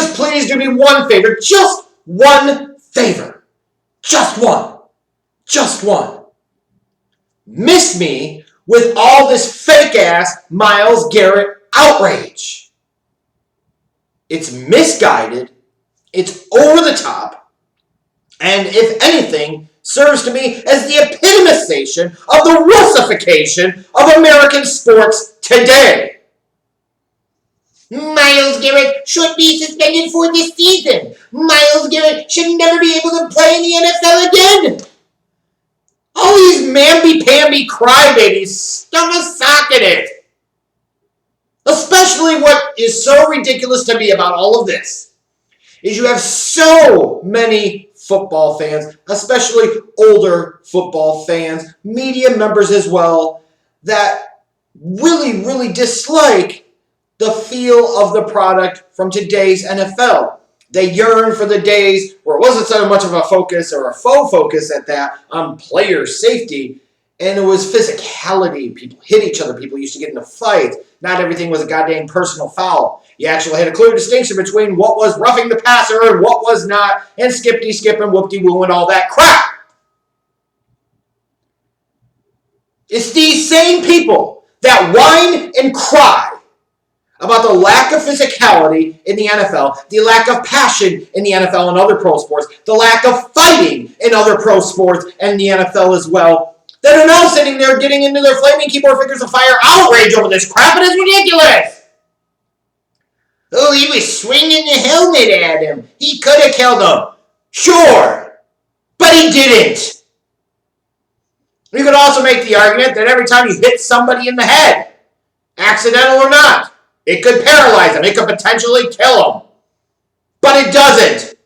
just please do me one favor. Just one favor. Just one. Just one. Miss me with all this fake-ass Myles Garrett outrage. It's misguided. It's over the top. And if anything, serves to me as the epitomization of the Russification of American sports today. Myles Garrett should be suspended for this season. Myles Garrett should never be able to play in the NFL again. All these mamby-pamby crybabies stuff a sock in it. Especially what is so ridiculous to me about all of this is you have so many football fans, especially older football fans, media members as well, that really, really dislike the feel of the product from today's NFL. They yearn for the days where it wasn't so much of a focus or a faux focus at that on player safety, and it was physicality. People hit each other. People used to get into fights. Not everything was a goddamn personal foul. You actually had a clear distinction between what was roughing the passer and what was not, and skip and whoop-de-woo and all that crap. It's these same people that whine and cry about the lack of physicality in the NFL, the lack of passion in the NFL and other pro sports, the lack of fighting in other pro sports and the NFL as well, that are now sitting there getting into their flaming keyboard fingers of fire outrage over this crap. It is ridiculous. Oh, he was swinging the helmet at him. He could have killed him. Sure, but he didn't. You could also make the argument that every time you hit somebody in the head, accidental or not, it could paralyze them. It could potentially kill them. But it doesn't.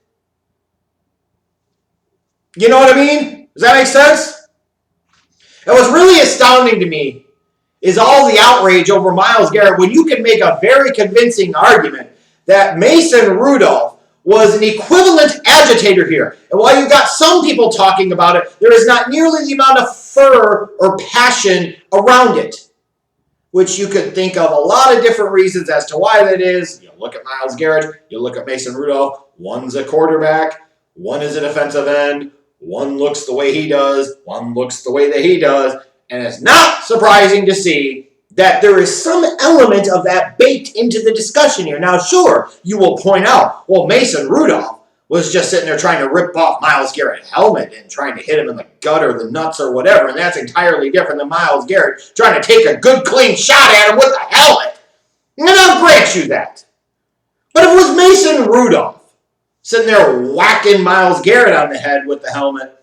You know what I mean? Does that make sense? And what's really astounding to me is all the outrage over Myles Garrett when you can make a very convincing argument that Mason Rudolph was an equivalent agitator here. And while you got some people talking about it, there is not nearly the amount of fervor or passion around it, which you could think of a lot of different reasons as to why that is. You look at Myles Garrett, you look at Mason Rudolph, one's a quarterback, one is a defensive end, one looks the way he does, one looks the way that he does, and it's not surprising to see that there is some element of that baked into the discussion here. Now, sure, you will point out, well, Mason Rudolph was just sitting there trying to rip off Myles Garrett's helmet and trying to hit him in the gut or the nuts or whatever, and that's entirely different than Myles Garrett trying to take a good, clean shot at him with the helmet. And I'll grant you that. But if it was Mason Rudolph sitting there whacking Myles Garrett on the head with the helmet,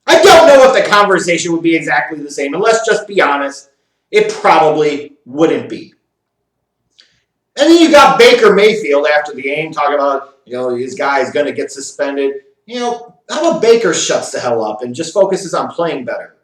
I don't know if the conversation would be exactly the same. And let's just be honest, it probably wouldn't be. And then you got Baker Mayfield after the game talking about, his guy's going to get suspended. How about Baker shuts the hell up and just focuses on playing better?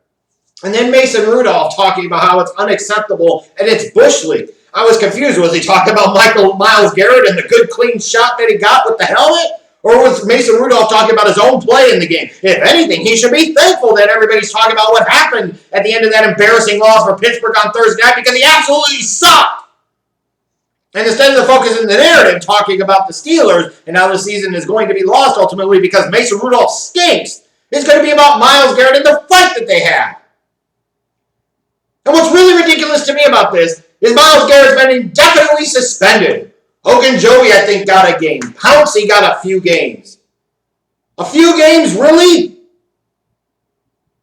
And then Mason Rudolph talking about how it's unacceptable and it's Bush League. I was confused. Was he talking about Myles Garrett and the good, clean shot that he got with the helmet? Or was Mason Rudolph talking about his own play in the game? If anything, he should be thankful that everybody's talking about what happened at the end of that embarrassing loss for Pittsburgh on Thursday night because he absolutely sucked. And instead of focusing the narrative talking about the Steelers and how the season is going to be lost ultimately because Mason Rudolph stinks, it's going to be about Myles Garrett and the fight that they had. And what's really ridiculous to me about this is Myles Garrett's been indefinitely suspended. Ogunjobi, I think, got a game. Pouncey got a few games. A few games, really?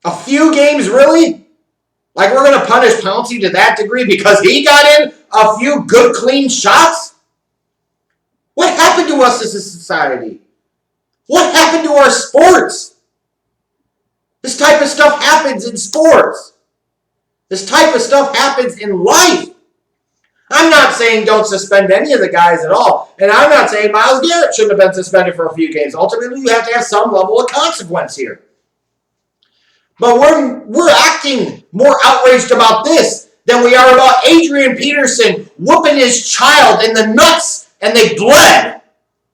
A few games, really? Like we're going to punish Pouncey to that degree because he got in a few good, clean shots? What happened to us as a society? What happened to our sports? This type of stuff happens in sports. This type of stuff happens in life. I'm not saying don't suspend any of the guys at all. And I'm not saying Myles Garrett shouldn't have been suspended for a few games. Ultimately, you have to have some level of consequence here. But we're acting more outraged about this than we are about Adrian Peterson whooping his child in the nuts and they bled.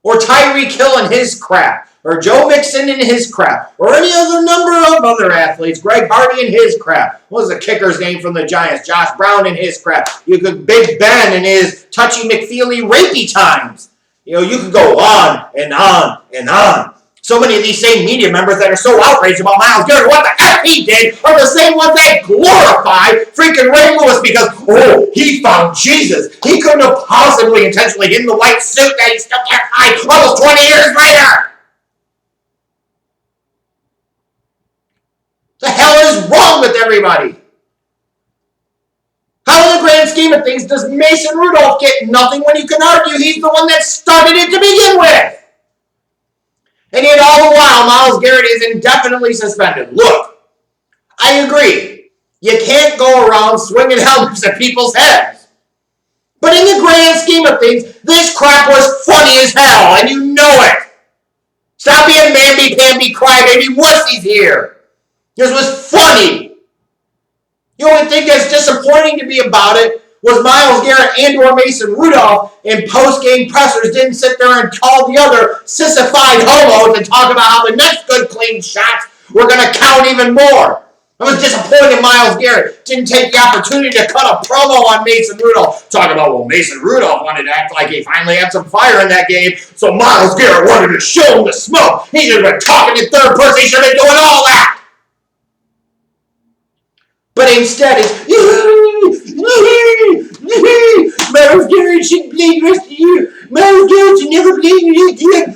Or Tyreek Hill and his crap. Or Joe Mixon and his crap. Or any other number of other athletes. Greg Hardy and his crap. What was the kicker's name from the Giants? Josh Brown and his crap. You could Big Ben and his touchy McFeely rapey times. You could go on and on and on. So many of these same media members that are so outraged about Myles Garrett, what the F he did, are the same ones that glorify freaking Ray Lewis because, he found Jesus. He couldn't have possibly intentionally hidden the white suit that he still can't find almost 20 years later. The hell is wrong with everybody? How in the grand scheme of things does Mason Rudolph get nothing when you can argue he's the one that started it to begin with? And yet all the while, Myles Garrett is indefinitely suspended. Look, I agree. You can't go around swinging helmets at people's heads. But in the grand scheme of things, this crap was funny as hell, and you know it. Stop being mamby-pamby crybaby wussies here. This was funny. The only thing that's disappointing to me about it was Myles Garrett and or Mason Rudolph in post-game pressers didn't sit there and call the other sissified homos and talk about how the next good clean shots were going to count even more. I was disappointed Myles Garrett didn't take the opportunity to cut a promo on Mason Rudolph. Talking about, Mason Rudolph wanted to act like he finally had some fire in that game, so Myles Garrett wanted to show him the smoke. He should have been talking in third person. He should have been doing all that. But instead, it's Myles Garrett should play the rest of the year. Myles Garrett should never play again.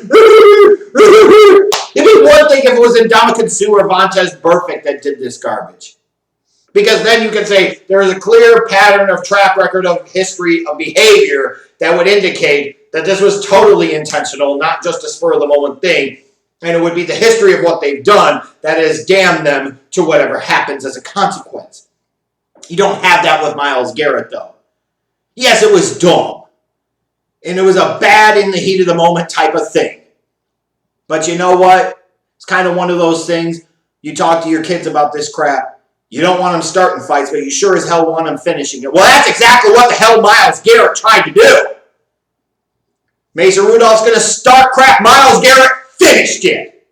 It'd be one thing if it was Ndamukong Suh or Vontaze Burfict that did this garbage. Because then you can say there is a clear pattern of track record of history of behavior that would indicate that this was totally intentional, not just a spur-of-the-moment thing. And it would be the history of what they've done that has damned them to whatever happens as a consequence. You don't have that with Myles Garrett, though. Yes, it was dumb. And it was a bad in the heat of the moment type of thing. But you know what? It's kind of one of those things. You talk to your kids about this crap. You don't want them starting fights, but you sure as hell want them finishing it. Well, that's exactly what the hell Myles Garrett tried to do. Mason Rudolph's going to start crap. Myles Garrett finished it.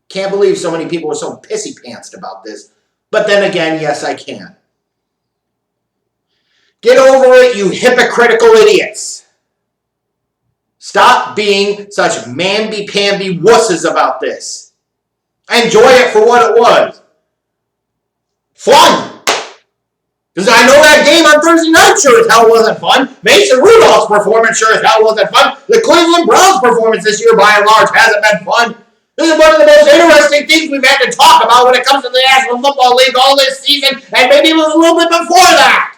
Can't believe so many people are so pissy-pantsed about this. But then again, yes, I can. Get over it, you hypocritical idiots. Stop being such mamby-pamby wusses about this. Enjoy it for what it was. Fun. Because I know that game on Thursday night sure as hell wasn't fun. Mason Rudolph's performance sure as hell wasn't fun. The Cleveland Browns' performance this year, by and large, hasn't been fun. This is one of the most interesting things we've had to talk about when it comes to the National Football League all this season, and maybe it was a little bit before that.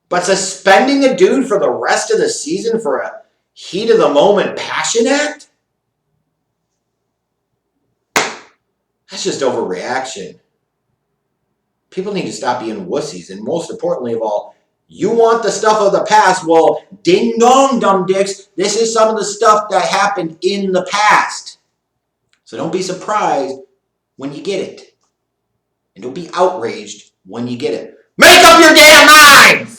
But suspending a dude for the rest of the season for a heat-of-the-moment passion act? That's just overreaction. People need to stop being wussies, and most importantly of all, you want the stuff of the past? Well, ding dong, dumb dicks. This is some of the stuff that happened in the past. So don't be surprised when you get it. And don't be outraged when you get it. Make up your damn minds!